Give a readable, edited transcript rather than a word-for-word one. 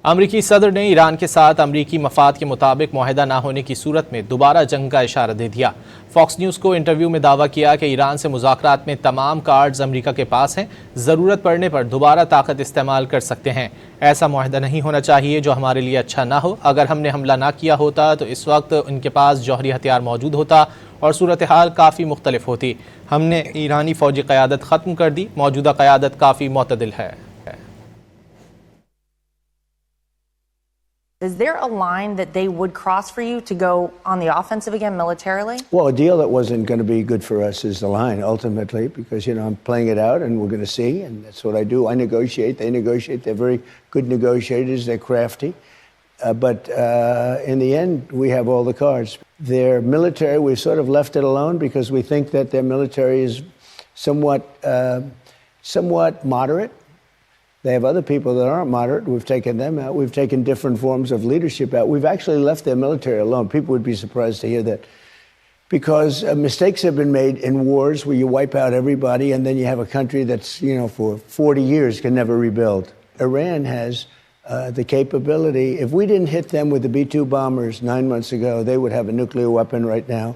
अमरीकी सदर ने ईरान के साथ अमरीकी मफाद के मुताबिक मुआहदा ना होने की सूरत में दोबारा जंग का इशारा दे दिया। फॉक्स न्यूज़ को इंटरव्यू में दावा किया कि ईरान से मुज़ाकरात में तमाम कार्ड्स अमरीका के पास हैं, ज़रूरत पड़ने पर दोबारा ताकत इस्तेमाल कर सकते हैं। ऐसा मुआहदा नहीं होना चाहिए जो हमारे लिए अच्छा ना हो। अगर हमने हमला ना किया होता तो इस वक्त उनके पास जौहरी हथियार मौजूद होता और सूरत हाल काफ़ी मुख्तलिफ होती। हमने ईरानी फ़ौजी क़यादत ख़त्म कर दी, मौजूदा क़यादत काफ़ी मुतदिल है। Is there a line that they would cross for you to go on the offensive again militarily? Well, a deal that wasn't going to be good for us is the line, ultimately, because, I'm playing it out and we're going to see, and that's what I do. I negotiate, they negotiate. They're very good negotiators. They're crafty. But in the end, we have all the cards. Their military, we've sort of left it alone because we think that their military is somewhat moderate. They have other people that aren't moderate. We've taken them out. We've taken different forms of leadership out. We've actually left their military alone. People would be surprised to hear that. Because mistakes have been made in wars where you wipe out everybody and then you have a country that's, for 40 years can never rebuild. Iran has the capability. If we didn't hit them with the B-2 bombers 9 months ago, they would have a nuclear weapon right now.